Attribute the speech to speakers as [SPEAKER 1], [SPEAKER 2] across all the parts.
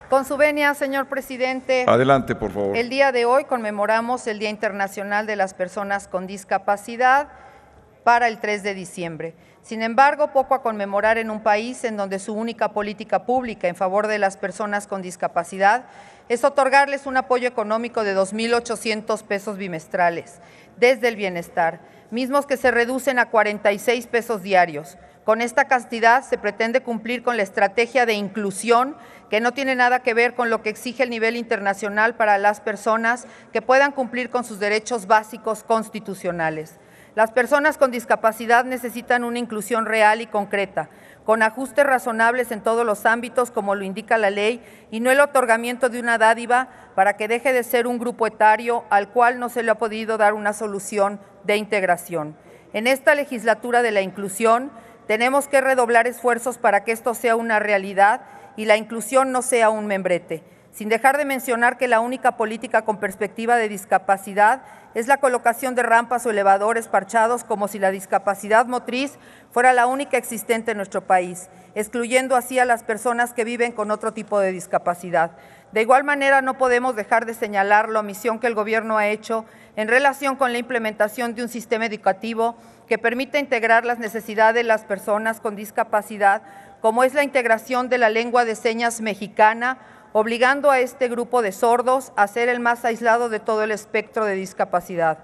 [SPEAKER 1] Con su venia, señor presidente.
[SPEAKER 2] Adelante, por favor.
[SPEAKER 1] El día de hoy conmemoramos el Día Internacional de las Personas con Discapacidad para el 3 de diciembre. Sin embargo, poco a conmemorar en un país en donde su única política pública en favor de las personas con discapacidad es otorgarles un apoyo económico de 2,800 pesos bimestrales desde el bienestar, mismos que se reducen a 46 pesos diarios. Con esta cantidad se pretende cumplir con la estrategia de inclusión que no tiene nada que ver con lo que exige el nivel internacional para las personas que puedan cumplir con sus derechos básicos constitucionales. Las personas con discapacidad necesitan una inclusión real y concreta, con ajustes razonables en todos los ámbitos, como lo indica la ley, y no el otorgamiento de una dádiva para que deje de ser un grupo etario al cual no se le ha podido dar una solución de integración. En esta legislatura de la inclusión, tenemos que redoblar esfuerzos para que esto sea una realidad y la inclusión no sea un membrete, sin dejar de mencionar que la única política con perspectiva de discapacidad es la colocación de rampas o elevadores parchados, como si la discapacidad motriz fuera la única existente en nuestro país, excluyendo así a las personas que viven con otro tipo de discapacidad. De igual manera, no podemos dejar de señalar la omisión que el Gobierno ha hecho en relación con la implementación de un sistema educativo que permita integrar las necesidades de las personas con discapacidad, como es la integración de la lengua de señas mexicana, obligando a este grupo de sordos a ser el más aislado de todo el espectro de discapacidad.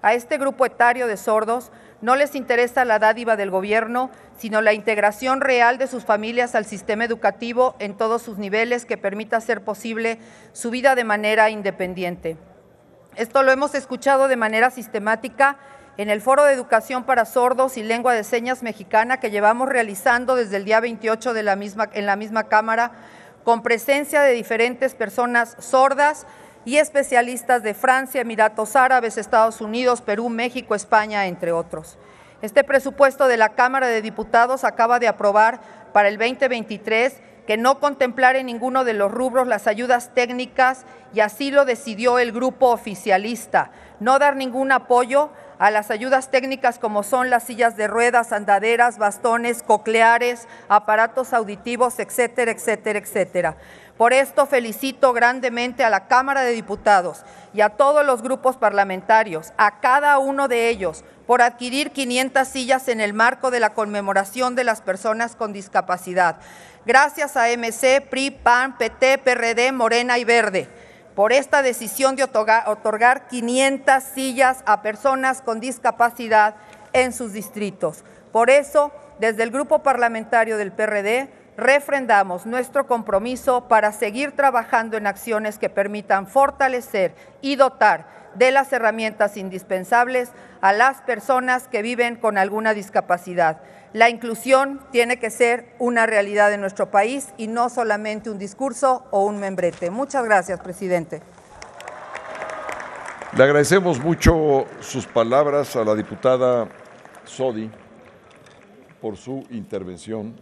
[SPEAKER 1] A este grupo etario de sordos no les interesa la dádiva del Gobierno, sino la integración real de sus familias al sistema educativo en todos sus niveles que permita hacer posible su vida de manera independiente. Esto lo hemos escuchado de manera sistemática en el Foro de Educación para Sordos y Lengua de Señas Mexicana que llevamos realizando desde el día 28 en la misma Cámara, con presencia de diferentes personas sordas y especialistas de Francia, Emiratos Árabes, Estados Unidos, Perú, México, España, entre otros. Este presupuesto de la Cámara de Diputados acaba de aprobar para el 2023 que no contemplar en ninguno de los rubros las ayudas técnicas, y así lo decidió el grupo oficialista, no dar ningún apoyo a las ayudas técnicas como son las sillas de ruedas, andaderas, bastones, cocleares, aparatos auditivos, etcétera, etcétera, etcétera. Por esto felicito grandemente a la Cámara de Diputados y a todos los grupos parlamentarios, a cada uno de ellos, por adquirir 500 sillas en el marco de la conmemoración de las personas con discapacidad. Gracias a MC, PRI, PAN, PT, PRD, Morena y Verde, por esta decisión de otorgar 500 sillas a personas con discapacidad en sus distritos. Por eso, desde el Grupo Parlamentario del PRD, refrendamos nuestro compromiso para seguir trabajando en acciones que permitan fortalecer y dotar de las herramientas indispensables a las personas que viven con alguna discapacidad. La inclusión tiene que ser una realidad en nuestro país y no solamente un discurso o un membrete. Muchas gracias, presidente.
[SPEAKER 2] Le agradecemos mucho sus palabras a la diputada Sodi por su intervención.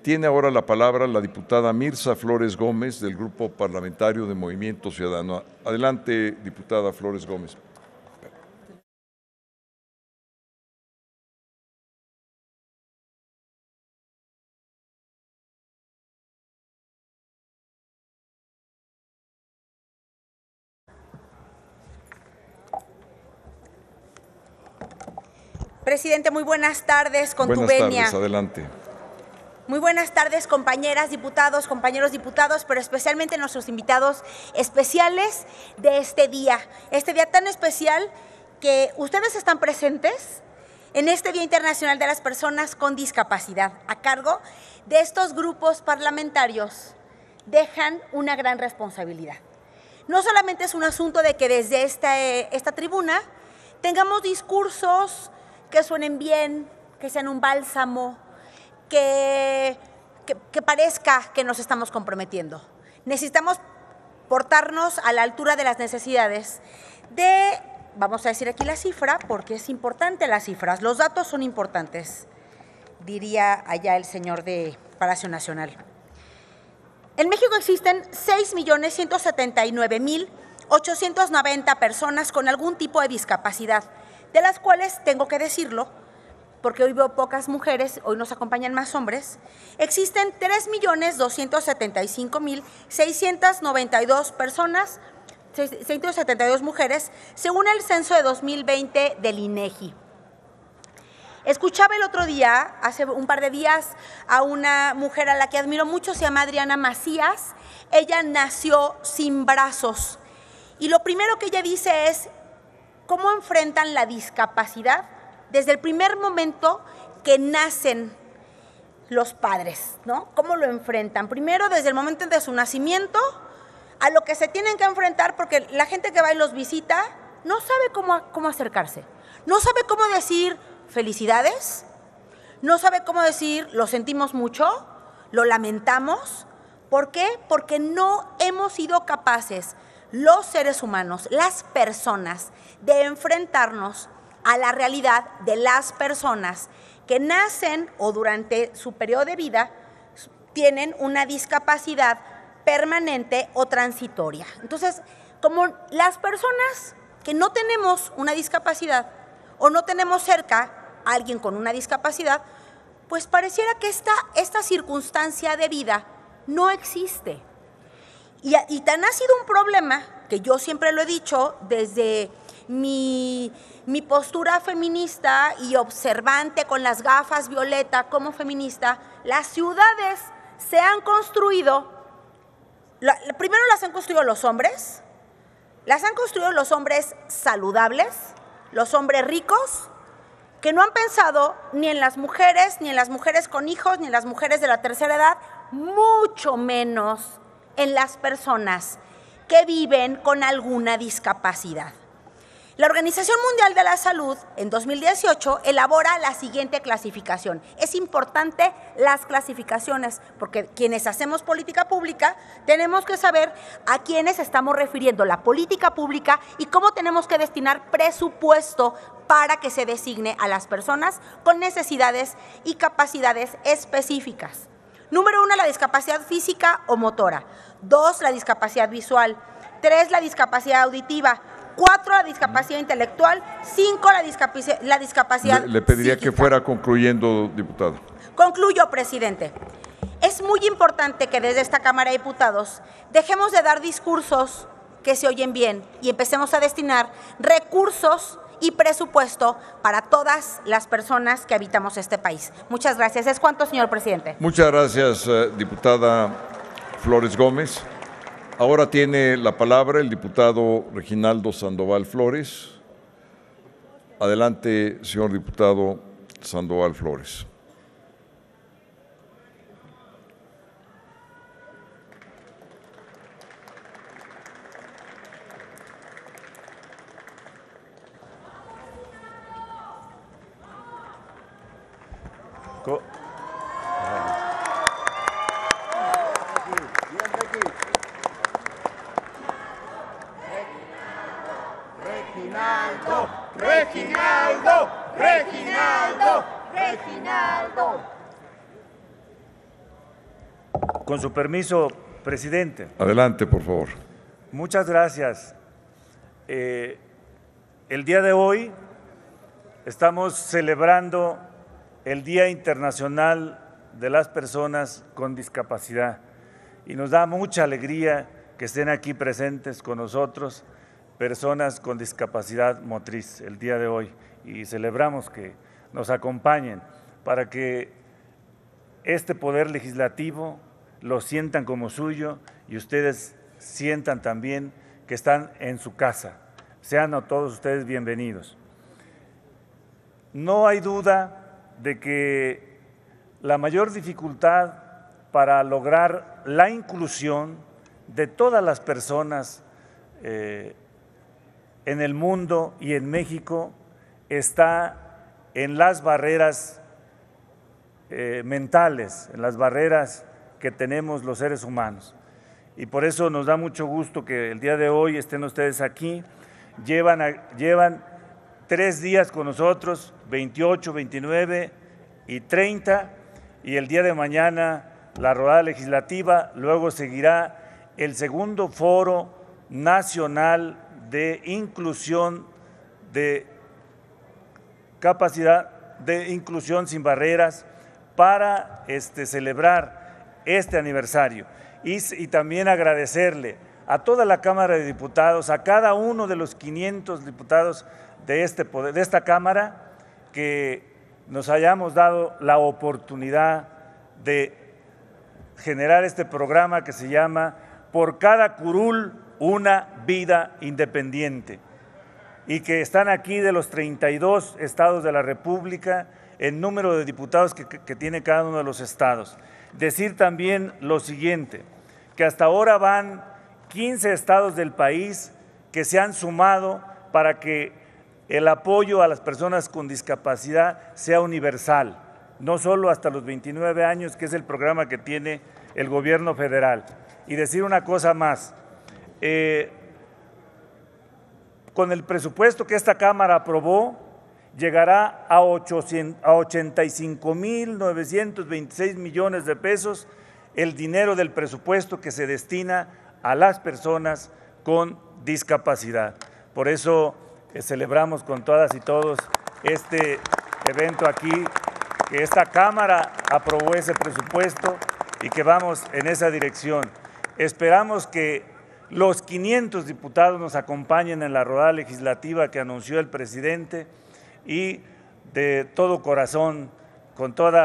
[SPEAKER 2] Tiene ahora la palabra la diputada Mirza Flores Gómez, del Grupo Parlamentario de Movimiento Ciudadano. Adelante, diputada Flores Gómez.
[SPEAKER 3] Presidente, muy buenas tardes, con tu venia.
[SPEAKER 2] Buenas tardes, adelante.
[SPEAKER 3] Muy buenas tardes, compañeras diputados, compañeros diputados, pero especialmente nuestros invitados especiales de este día tan especial que ustedes están presentes en este Día Internacional de las Personas con Discapacidad. A cargo de estos grupos parlamentarios dejan una gran responsabilidad. No solamente es un asunto de que desde esta tribuna tengamos discursos que suenen bien, que sean un bálsamo, que parezca que nos estamos comprometiendo. Necesitamos portarnos a la altura de las necesidades vamos a decir aquí la cifra, porque es importante las cifras, los datos son importantes, diría allá el señor de Palacio Nacional. En México existen 6,179,890 personas con algún tipo de discapacidad, de las cuales, tengo que decirlo, porque hoy veo pocas mujeres, hoy nos acompañan más hombres, existen 3.275.692 personas, 672 mujeres, según el censo de 2020 del INEGI. Escuchaba el otro día, hace un par de días, a una mujer a la que admiro mucho, se llama Adriana Macías. Ella nació sin brazos y lo primero que ella dice es cómo enfrentan la discapacidad desde el primer momento que nacen los padres, ¿no? ¿Cómo lo enfrentan? Primero, desde el momento de su nacimiento, a lo que se tienen que enfrentar, porque la gente que va y los visita no sabe cómo acercarse, no sabe cómo decir felicidades, no sabe cómo decir lo sentimos mucho, lo lamentamos. ¿Por qué? Porque no hemos sido capaces, los seres humanos, las personas, de enfrentarnos a la realidad de las personas que nacen o durante su periodo de vida tienen una discapacidad permanente o transitoria. Entonces, como las personas que no tenemos una discapacidad o no tenemos cerca a alguien con una discapacidad, pues pareciera que esta circunstancia de vida no existe. Y tan ha sido un problema, que yo siempre lo he dicho, desde mi postura feminista y observante con las gafas violeta como feminista, las ciudades se han construido, primero las han construido los hombres, las han construido los hombres saludables, los hombres ricos, que no han pensado ni en las mujeres con hijos, ni en las mujeres de la tercera edad, mucho menos en las personas que viven con alguna discapacidad. La Organización Mundial de la Salud, en 2018, elabora la siguiente clasificación. Es importante las clasificaciones, porque quienes hacemos política pública tenemos que saber a quiénes estamos refiriendo la política pública y cómo tenemos que destinar presupuesto para que se designe a las personas con necesidades y capacidades específicas. Número 1, la discapacidad física o motora. 2, la discapacidad visual. 3, la discapacidad auditiva. 4, la discapacidad intelectual. 5, la discapacidad
[SPEAKER 2] Le pediría
[SPEAKER 3] psíquica.
[SPEAKER 2] que fuera concluyendo, diputado.
[SPEAKER 3] Concluyo, presidente. Es muy importante que desde esta Cámara de Diputados dejemos de dar discursos que se oyen bien y empecemos a destinar recursos y presupuesto para todas las personas que habitamos este país. Muchas gracias. ¿Es cuánto, señor presidente?
[SPEAKER 2] Muchas gracias, diputada Flores Gómez. Ahora tiene la palabra el diputado Reginaldo Sandoval Flores. Adelante, señor diputado Sandoval Flores.
[SPEAKER 4] Con su permiso, presidente.
[SPEAKER 2] Adelante, por favor.
[SPEAKER 4] Muchas gracias. El día de hoy estamos celebrando el Día Internacional de las Personas con Discapacidad y nos da mucha alegría que estén aquí presentes con nosotros personas con discapacidad motriz el día de hoy y celebramos que nos acompañen para que este poder legislativo lo sientan como suyo y ustedes sientan también que están en su casa. Sean a todos ustedes bienvenidos. No hay duda de que la mayor dificultad para lograr la inclusión de todas las personas en el mundo y en México está en las barreras mentales, en las barreras que tenemos los seres humanos. Y por eso nos da mucho gusto que el día de hoy estén ustedes aquí. Llevan 3 días con nosotros, 28, 29 y 30, y el día de mañana la rodada legislativa, luego seguirá el segundo foro nacional de inclusión de capacidad de Inclusión Sin Barreras para celebrar este aniversario y también agradecerle a toda la Cámara de Diputados, a cada uno de los 500 diputados de esta Cámara, que nos hayamos dado la oportunidad de generar este programa que se llama Por cada curul, una vida independiente, y que están aquí de los 32 estados de la República, el número de diputados que tiene cada uno de los estados. Decir también lo siguiente, que hasta ahora van 15 estados del país que se han sumado para que el apoyo a las personas con discapacidad sea universal, no solo hasta los 29 años, que es el programa que tiene el gobierno federal. Y decir una cosa más, con el presupuesto que esta Cámara aprobó, llegará a 85,926 millones de pesos el dinero del presupuesto que se destina a las personas con discapacidad. Por eso celebramos con todas y todos este evento aquí, que esta Cámara aprobó ese presupuesto y que vamos en esa dirección. Esperamos que los 500 diputados nos acompañen en la rodada legislativa que anunció el presidente y de todo corazón, con todo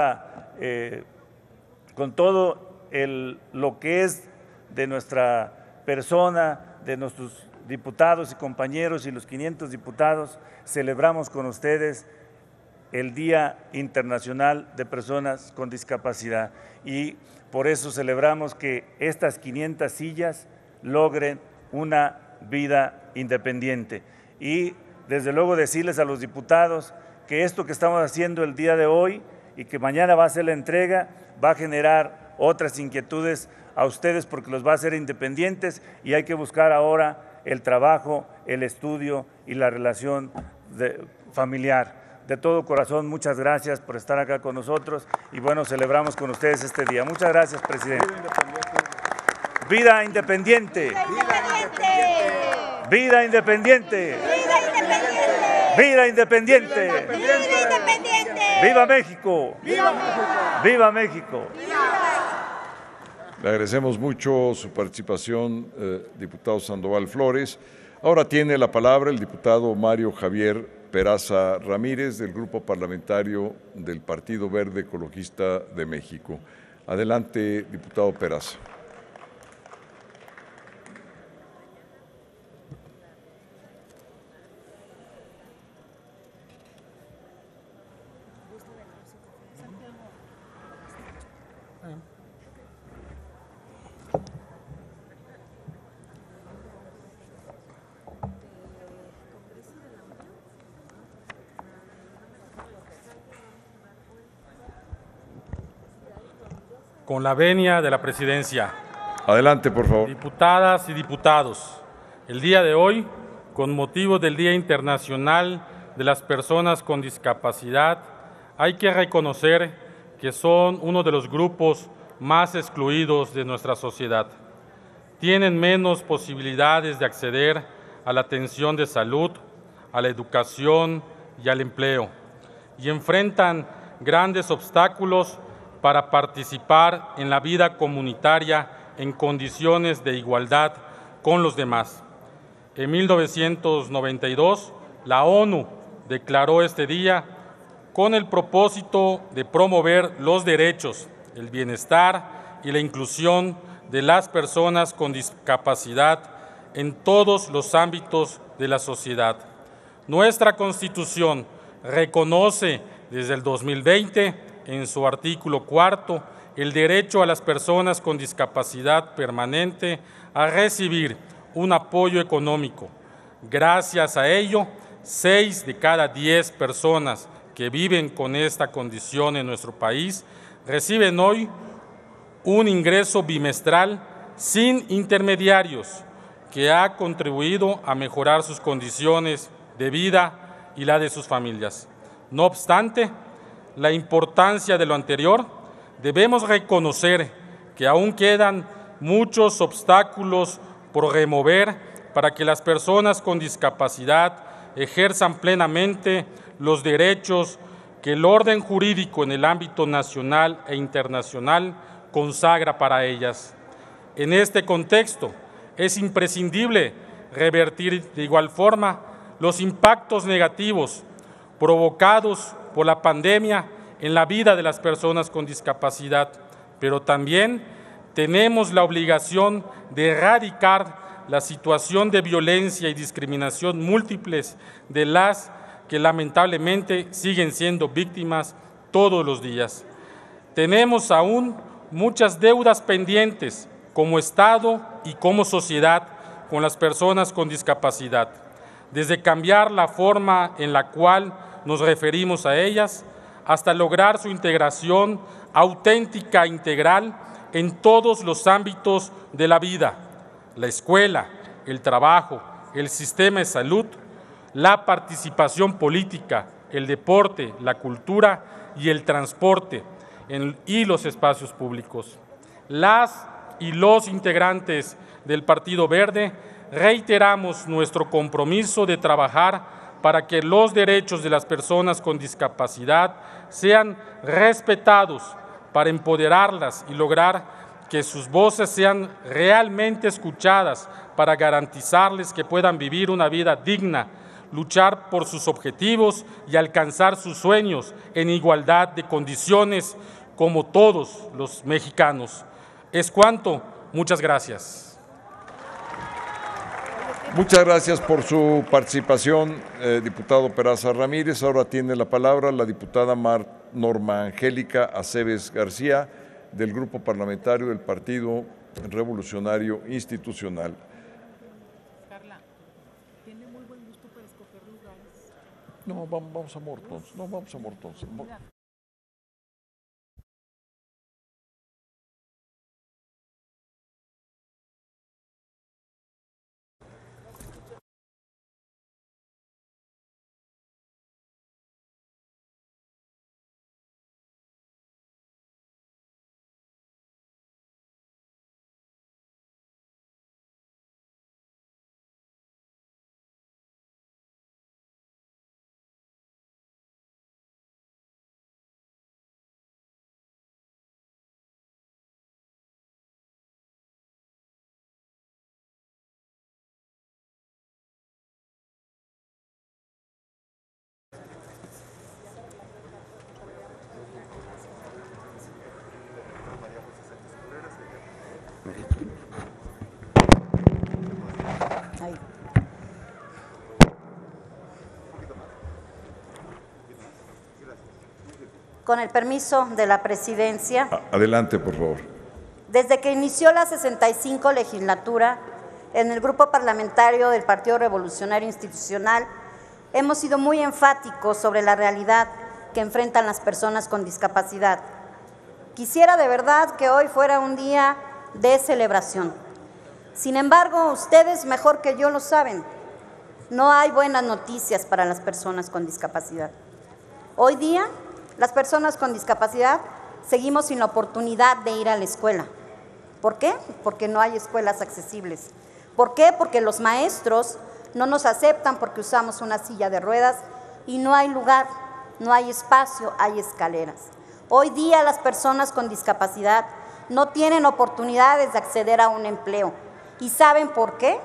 [SPEAKER 4] lo que es de nuestra persona, de nuestros diputados y compañeros y los 500 diputados, celebramos con ustedes el Día Internacional de Personas con Discapacidad y por eso celebramos que estas 500 sillas logren una vida independiente. Y desde luego decirles a los diputados que esto que estamos haciendo el día de hoy y que mañana va a ser la entrega, va a generar otras inquietudes a ustedes porque los va a hacer independientes y hay que buscar ahora el trabajo, el estudio y la relación familiar. De todo corazón, muchas gracias por estar acá con nosotros y bueno, celebramos con ustedes este día. Muchas gracias, presidente. Vida independiente. Vida independiente. Vida independiente. Viva México. Viva México.
[SPEAKER 2] Le agradecemos mucho su participación, diputado Sandoval Flores. Ahora tiene la palabra el diputado Mario Javier Peraza Ramírez, del Grupo Parlamentario del Partido Verde Ecologista de México. Adelante, diputado Peraza.
[SPEAKER 5] Con la venia de la presidencia.
[SPEAKER 2] Adelante, por favor.
[SPEAKER 5] Diputadas y diputados, el día de hoy, con motivo del Día Internacional de las Personas con Discapacidad, hay que reconocer que son uno de los grupos más excluidos de nuestra sociedad. Tienen menos posibilidades de acceder a la atención de salud, a la educación y al empleo, y enfrentan grandes obstáculos para participar en la vida comunitaria en condiciones de igualdad con los demás. En 1992, la ONU declaró este día con el propósito de promover los derechos, el bienestar y la inclusión de las personas con discapacidad en todos los ámbitos de la sociedad. Nuestra Constitución reconoce desde el 2020 en su artículo 4, el derecho a las personas con discapacidad permanente a recibir un apoyo económico. Gracias a ello, 6 de cada 10 personas que viven con esta condición en nuestro país reciben hoy un ingreso bimestral sin intermediarios que ha contribuido a mejorar sus condiciones de vida y la de sus familias. No obstante, la importancia de lo anterior, debemos reconocer que aún quedan muchos obstáculos por remover para que las personas con discapacidad ejerzan plenamente los derechos que el orden jurídico en el ámbito nacional e internacional consagra para ellas. En este contexto, es imprescindible revertir de igual forma los impactos negativos provocados por la pandemia en la vida de las personas con discapacidad, pero también tenemos la obligación de erradicar la situación de violencia y discriminación múltiples de las que lamentablemente siguen siendo víctimas todos los días. Tenemos aún muchas deudas pendientes como Estado y como sociedad con las personas con discapacidad, desde cambiar la forma en la cual nos referimos a ellas hasta lograr su integración auténtica e integral en todos los ámbitos de la vida: la escuela, el trabajo, el sistema de salud, la participación política, el deporte, la cultura y el transporte y los espacios públicos. Las y los integrantes del Partido Verde reiteramos nuestro compromiso de trabajar para que los derechos de las personas con discapacidad sean respetados, para empoderarlas y lograr que sus voces sean realmente escuchadas, para garantizarles que puedan vivir una vida digna, luchar por sus objetivos y alcanzar sus sueños en igualdad de condiciones como todos los mexicanos. Es cuanto. Muchas gracias.
[SPEAKER 2] Muchas gracias por su participación, diputado Peraza Ramírez. Ahora tiene la palabra la diputada Norma Angélica Aceves García, del Grupo Parlamentario del Partido Revolucionario Institucional.
[SPEAKER 6] Carla, tiene muy buen gusto para escoger lugares.
[SPEAKER 2] No, vamos a Mortons. No, vamos a Mortons.
[SPEAKER 7] Con el permiso de la presidencia.
[SPEAKER 2] Adelante, por favor.
[SPEAKER 7] Desde que inició la 65 legislatura, en el Grupo Parlamentario del Partido Revolucionario Institucional, hemos sido muy enfáticos sobre la realidad que enfrentan las personas con discapacidad. Quisiera de verdad que hoy fuera un día de celebración. Sin embargo, ustedes mejor que yo lo saben, no hay buenas noticias para las personas con discapacidad. Hoy día, las personas con discapacidad seguimos sin la oportunidad de ir a la escuela. ¿Por qué? Porque no hay escuelas accesibles. ¿Por qué? Porque los maestros no nos aceptan porque usamos una silla de ruedas y no hay lugar, no hay espacio, hay escaleras. Hoy día las personas con discapacidad no tienen oportunidades de acceder a un empleo. ¿Y saben por qué?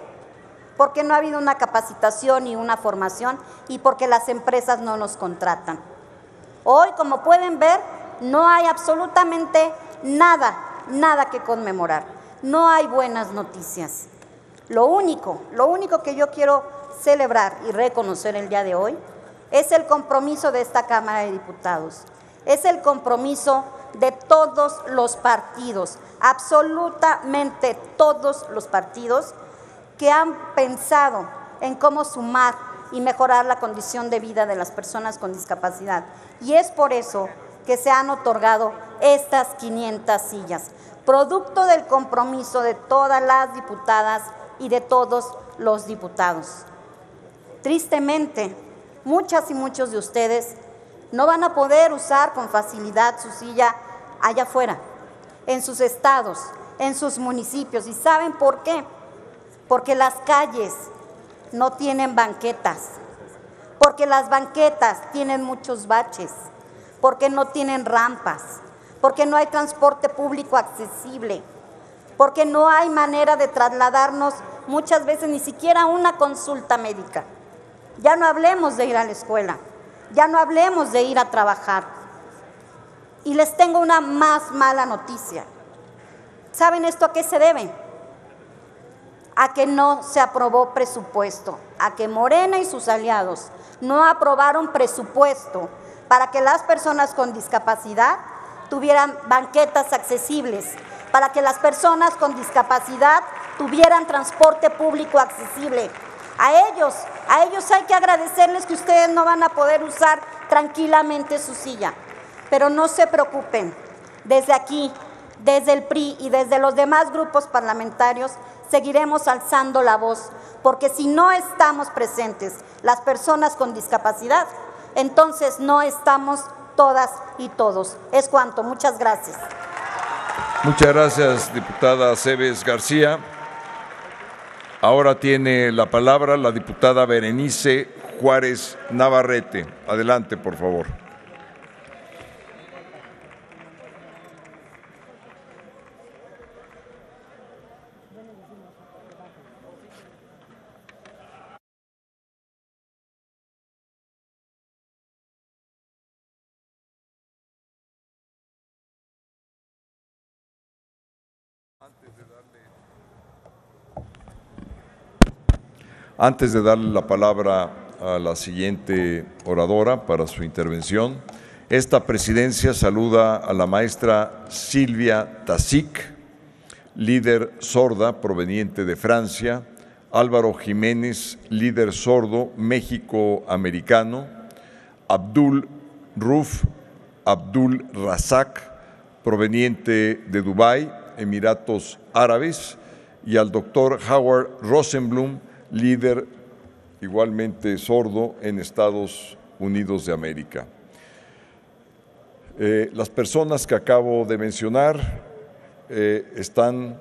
[SPEAKER 7] Porque no ha habido una capacitación y una formación y porque las empresas no nos contratan. Hoy, como pueden ver, no hay absolutamente nada que conmemorar. No hay buenas noticias. Lo único que yo quiero celebrar y reconocer el día de hoy es el compromiso de esta Cámara de Diputados. Es el compromiso de todos los partidos, absolutamente todos los partidos que han pensado en cómo sumar y mejorar la condición de vida de las personas con discapacidad. Y es por eso que se han otorgado estas 500 sillas, producto del compromiso de todas las diputadas y de todos los diputados. Tristemente, muchas y muchos de ustedes no van a poder usar con facilidad su silla allá afuera, en sus estados, en sus municipios. ¿Y saben por qué? Porque las calles no tienen banquetas, porque las banquetas tienen muchos baches, porque no tienen rampas, porque no hay transporte público accesible, porque no hay manera de trasladarnos muchas veces ni siquiera a una consulta médica. Ya no hablemos de ir a la escuela, ya no hablemos de ir a trabajar. Y les tengo una más mala noticia. ¿Saben esto a qué se debe? A que no se aprobó presupuesto, a que Morena y sus aliados no aprobaron presupuesto para que las personas con discapacidad tuvieran banquetas accesibles, para que las personas con discapacidad tuvieran transporte público accesible. A ellos hay que agradecerles que ustedes no van a poder usar tranquilamente su silla. Pero no se preocupen, desde aquí, desde el PRI y desde los demás grupos parlamentarios, seguiremos alzando la voz, porque si no estamos presentes las personas con discapacidad, entonces no estamos todas y todos. Es cuanto. Muchas gracias.
[SPEAKER 2] Muchas gracias, diputada Cebes García. Ahora tiene la palabra la diputada Berenice Juárez Navarrete. Adelante, por favor. Antes de darle la palabra a la siguiente oradora para su intervención, esta presidencia saluda a la maestra Silvia Tazic, líder sorda proveniente de Francia, Álvaro Jiménez, líder sordo México-americano, Abdul Ruf Abdul Razak, proveniente de Dubái, Emiratos Árabes, y al doctor Howard Rosenblum, líder igualmente sordo en Estados Unidos de América. Las personas que acabo de mencionar están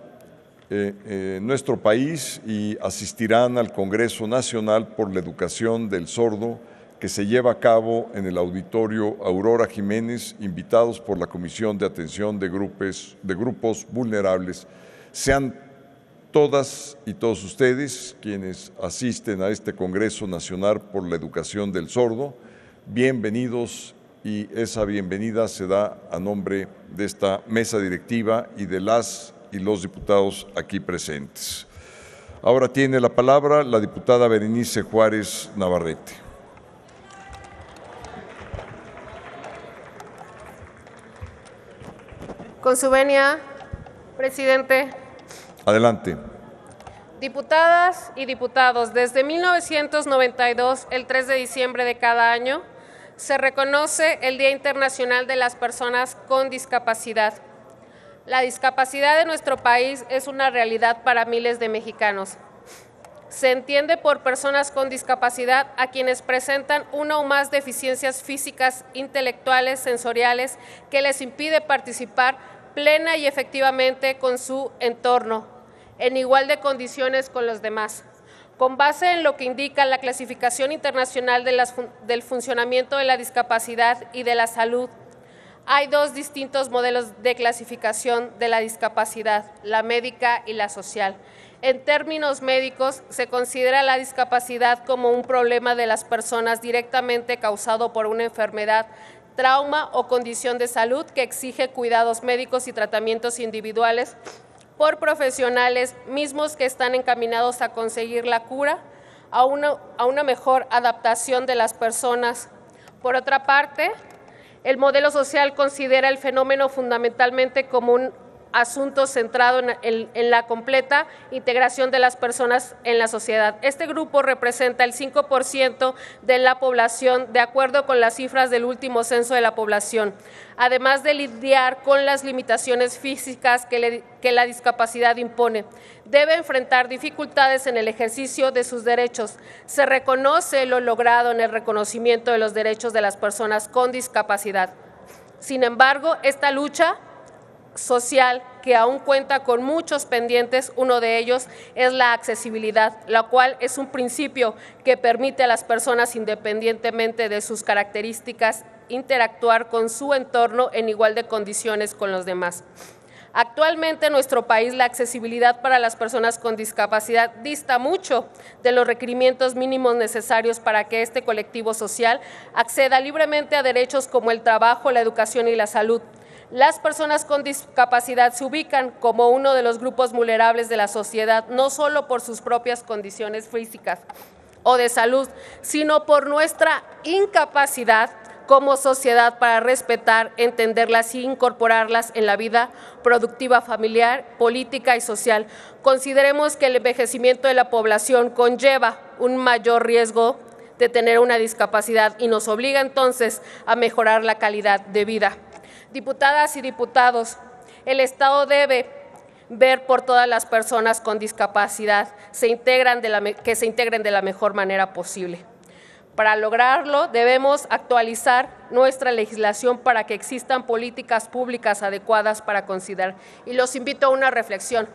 [SPEAKER 2] en nuestro país y asistirán al Congreso Nacional por la Educación del Sordo que se lleva a cabo en el Auditorio Aurora Jiménez, invitados por la Comisión de Atención de Grupos Vulnerables. Sean todas y todos ustedes quienes asisten a este Congreso Nacional por la Educación del Sordo, bienvenidos, y esa bienvenida se da a nombre de esta mesa directiva y de las y los diputados aquí presentes. Ahora tiene la palabra la diputada Berenice Juárez Navarrete.
[SPEAKER 8] Con su venia, presidente.
[SPEAKER 2] Adelante.
[SPEAKER 8] Diputadas y diputados, desde 1992, el 3 de diciembre de cada año, se reconoce el Día Internacional de las Personas con Discapacidad. La discapacidad de nuestro país es una realidad para miles de mexicanos. Se entiende por personas con discapacidad a quienes presentan una o más deficiencias físicas, intelectuales, sensoriales, que les impide participar plena y efectivamente con su entorno, en igual de condiciones con los demás. Con base en lo que indica la Clasificación Internacional del Funcionamiento de la Discapacidad y de la Salud, hay dos distintos modelos de clasificación de la discapacidad, la médica y la social. En términos médicos, se considera la discapacidad como un problema de las personas directamente causado por una enfermedad, trauma o condición de salud que exige cuidados médicos y tratamientos individuales por profesionales mismos que están encaminados a conseguir la cura, a una mejor adaptación de las personas. Por otra parte, el modelo social considera el fenómeno fundamentalmente como un asunto centrado en la completa integración de las personas en la sociedad. Este grupo representa el 5% de la población, de acuerdo con las cifras del último censo de la población, además de lidiar con las limitaciones físicas que la discapacidad impone. Debe enfrentar dificultades en el ejercicio de sus derechos. Se reconoce lo logrado en el reconocimiento de los derechos de las personas con discapacidad. Sin embargo, esta lucha social, que aún cuenta con muchos pendientes, uno de ellos es la accesibilidad, la cual es un principio que permite a las personas, independientemente de sus características interactuar con su entorno en igual de condiciones con los demás. Actualmente en nuestro país la accesibilidad para las personas con discapacidad dista mucho de los requerimientos mínimos necesarios para que este colectivo social acceda libremente a derechos como el trabajo, la educación y la salud. Las personas con discapacidad se ubican como uno de los grupos vulnerables de la sociedad, no solo por sus propias condiciones físicas o de salud, sino por nuestra incapacidad como sociedad para respetar, entenderlas y incorporarlas en la vida productiva familiar, política y social. Consideremos que el envejecimiento de la población conlleva un mayor riesgo de tener una discapacidad y nos obliga entonces a mejorar la calidad de vida. Diputadas y diputados, el Estado debe ver por todas las personas con discapacidad que se integren de la mejor manera posible. Para lograrlo, debemos actualizar nuestra legislación para que existan políticas públicas adecuadas para considerar. Y los invito a una reflexión,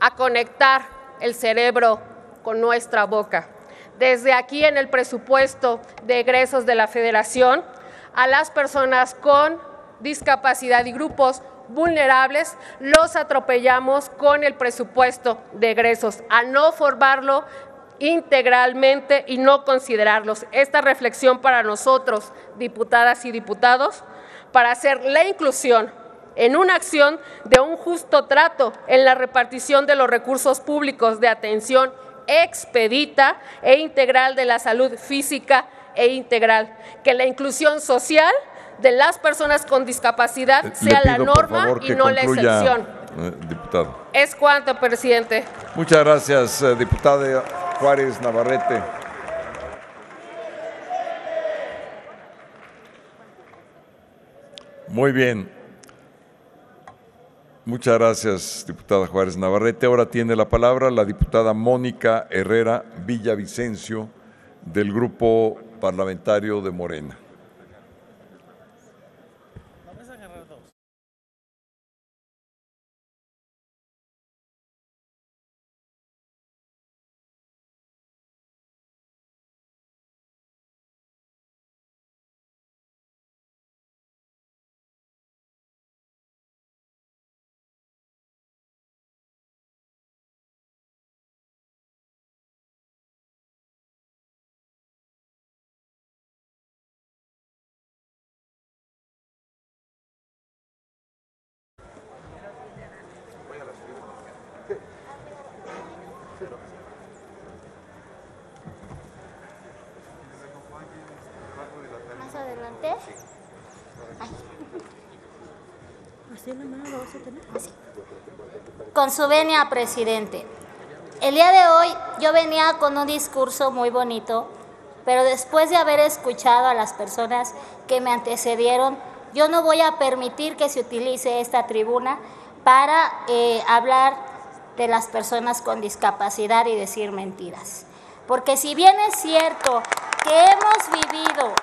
[SPEAKER 8] a conectar el cerebro con nuestra boca. Desde aquí en el presupuesto de egresos de la Federación, a las personas con discapacidad y grupos vulnerables los atropellamos con el presupuesto de egresos, a no formarlo integralmente y no considerarlos. Esta reflexión para nosotros, diputadas y diputados, para hacer la inclusión en una acción de un justo trato en la repartición de los recursos públicos de atención expedita e integral de la salud física e integral, que la inclusión social de las personas con discapacidad sea la norma y no la excepción.
[SPEAKER 2] Diputado.
[SPEAKER 8] Es cuanto, presidente.
[SPEAKER 2] Muchas gracias, diputada Juárez Navarrete. Muy bien. Muchas gracias, diputada Juárez Navarrete. Ahora tiene la palabra la diputada Mónica Herrera Villavicencio, del Grupo Parlamentario de Morena.
[SPEAKER 9] Más adelante. Ay. ¿Así en la mano lo vas a tener? Así. Con su venia, presidente. El día de hoy yo venía con un discurso muy bonito, pero después de haber escuchado a las personas que me antecedieron, yo no voy a permitir que se utilice esta tribuna para hablar de las personas con discapacidad y decir mentiras. Porque si bien es cierto que hemos vivido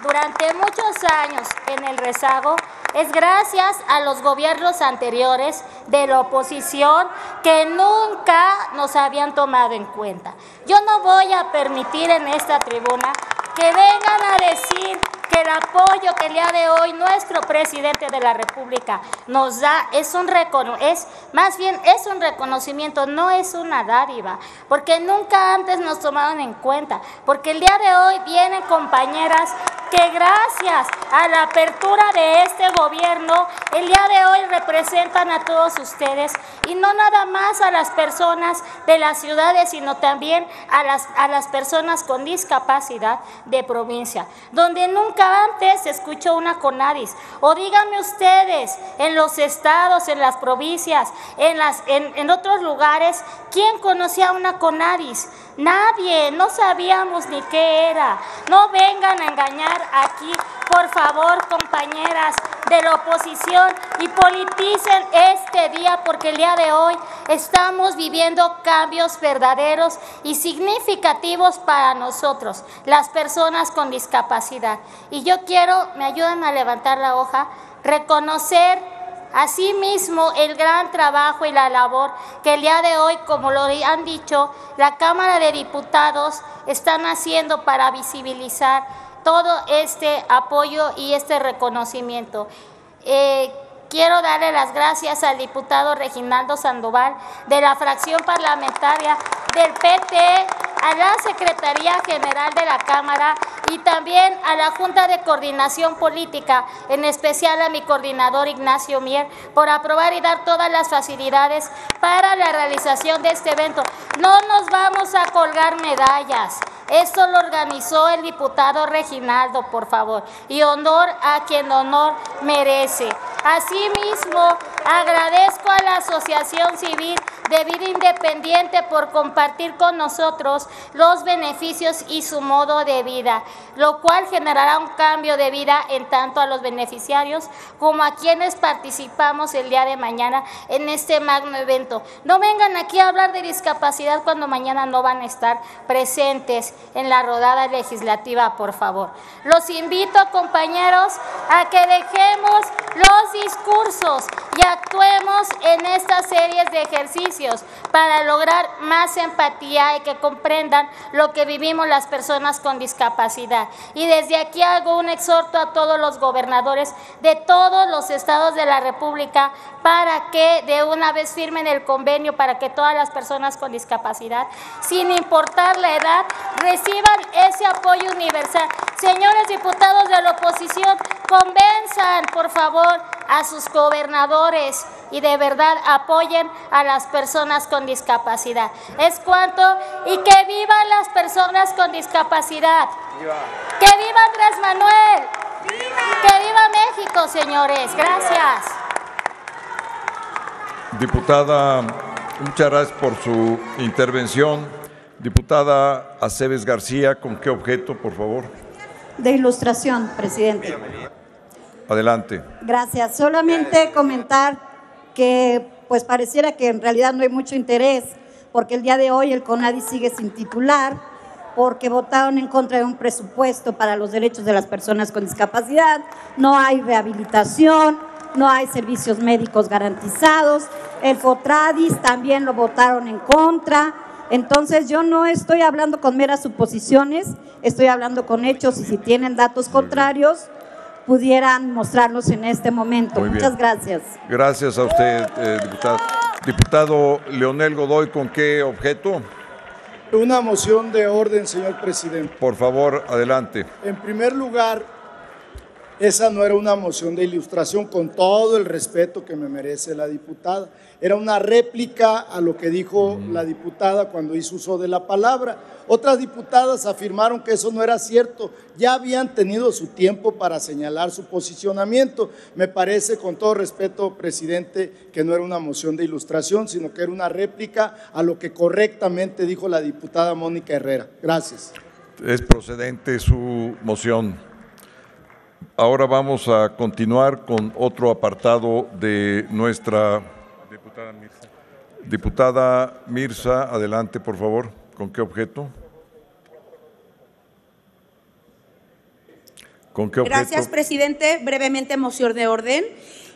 [SPEAKER 9] durante muchos años en el rezago, es gracias a los gobiernos anteriores de la oposición que nunca nos habían tomado en cuenta. Yo no voy a permitir en esta tribuna que vengan a decir que el apoyo que el día de hoy nuestro presidente de la República nos da es un reconocimiento, no es una dádiva, porque nunca antes nos tomaron en cuenta, porque el día de hoy vienen compañeras que gracias a la apertura de este gobierno, el día de hoy representan a todos ustedes, y no nada más a las personas de las ciudades, sino también a las personas con discapacidad de provincia, donde nunca antes se escuchó una CONADIS. O díganme ustedes, en los estados, en las provincias, en otros lugares, ¿quién conocía una CONADIS? Nadie, no sabíamos ni qué era. No vengan a engañar aquí, por favor, compañeras de la oposición, y politicen este día, porque el día de hoy estamos viviendo cambios verdaderos y significativos para nosotros, las personas con discapacidad. Y yo quiero, me ayudan a levantar la hoja, reconocer asimismo el gran trabajo y la labor que el día de hoy, como lo han dicho, la Cámara de Diputados están haciendo para visibilizar todo este apoyo y este reconocimiento. Quiero darle las gracias al diputado Reginaldo Sandoval de la fracción parlamentaria del PT, a la Secretaría General de la Cámara y también a la Junta de Coordinación Política, en especial a mi coordinador Ignacio Mier, por aprobar y dar todas las facilidades para la realización de este evento. No nos vamos a colgar medallas. Esto lo organizó el diputado Reginaldo, por favor, y honor a quien honor merece. Asimismo, agradezco a la Asociación Civil de Vida Independiente por compartir con nosotros los beneficios y su modo de vida, lo cual generará un cambio de vida en tanto a los beneficiarios como a quienes participamos el día de mañana en este magno evento. No vengan aquí a hablar de discapacidad cuando mañana no van a estar presentes en la rodada legislativa, por favor. Los invito, compañeros, a que dejemos los discursos y actuemos en estas series de ejercicios para lograr más empatía y que comprendan lo que vivimos las personas con discapacidad. Y desde aquí hago un exhorto a todos los gobernadores de todos los estados de la República para que de una vez firmen el convenio para que todas las personas con discapacidad, sin importar la edad, reciban ese apoyo universal. Señores diputados de la oposición, convenzan, por favor, a sus gobernadores y de verdad apoyen a las personas con discapacidad. Es cuanto, y que vivan las personas con discapacidad. ¡Viva! ¡Que viva Andrés Manuel! ¡Viva! ¡Que viva México, señores! Gracias.
[SPEAKER 2] Diputada, muchas gracias por su intervención. Diputada Aceves García, ¿con qué objeto, por favor?
[SPEAKER 10] De ilustración, presidente.
[SPEAKER 2] Adelante.
[SPEAKER 10] Gracias. Solamente comentar que pues pareciera que en realidad no hay mucho interés, porque el día de hoy el CONADI sigue sin titular, porque votaron en contra de un presupuesto para los derechos de las personas con discapacidad, no hay rehabilitación, no hay servicios médicos garantizados, el FOTRADIS también lo votaron en contra. Entonces yo no estoy hablando con meras suposiciones, estoy hablando con hechos y si tienen datos contrarios pudieran mostrarlos en este momento. Muchas gracias.
[SPEAKER 2] Gracias a usted, diputado. Diputado Leonel Godoy, ¿con qué objeto?
[SPEAKER 11] Una moción de orden, señor presidente.
[SPEAKER 2] Por favor, adelante.
[SPEAKER 11] En primer lugar, esa no era una moción de ilustración, con todo el respeto que me merece la diputada. Era una réplica a lo que dijo la diputada cuando hizo uso de la palabra. Otras diputadas afirmaron que eso no era cierto. Ya habían tenido su tiempo para señalar su posicionamiento. Me parece, con todo respeto, presidente, que no era una moción de ilustración, sino que era una réplica a lo que correctamente dijo la diputada Mónica Herrera. Gracias.
[SPEAKER 2] Es procedente su moción. Ahora vamos a continuar con otro apartado de nuestra diputada Mirza. Diputada Mirza, adelante, por favor. ¿Con qué objeto? ¿Con qué objeto?
[SPEAKER 3] Gracias, presidente. Brevemente, moción de orden.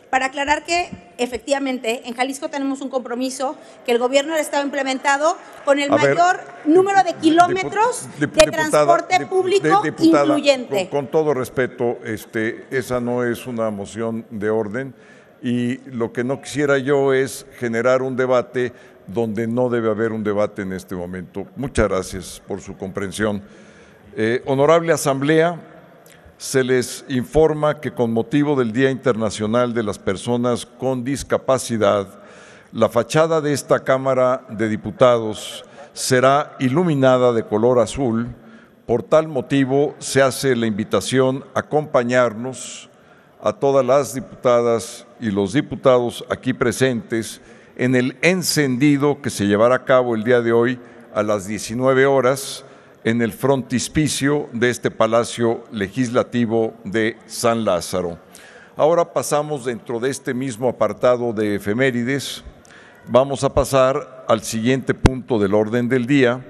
[SPEAKER 3] Para aclarar que, efectivamente, en Jalisco tenemos un compromiso que el gobierno del Estado ha implementado con el mayor número de kilómetros de transporte público incluyente.
[SPEAKER 2] Con todo respeto, esa no es una moción de orden y lo que no quisiera yo es generar un debate donde no debe haber un debate en este momento. Muchas gracias por su comprensión. Honorable Asamblea, se les informa que con motivo del Día Internacional de las Personas con Discapacidad, la fachada de esta Cámara de Diputados será iluminada de color azul. Por tal motivo, se hace la invitación a acompañarnos a todas las diputadas y los diputados aquí presentes en el encendido que se llevará a cabo el día de hoy a las 19 horas en el frontispicio de este Palacio Legislativo de San Lázaro. Ahora pasamos dentro de este mismo apartado de efemérides, vamos a pasar al siguiente punto del orden del día,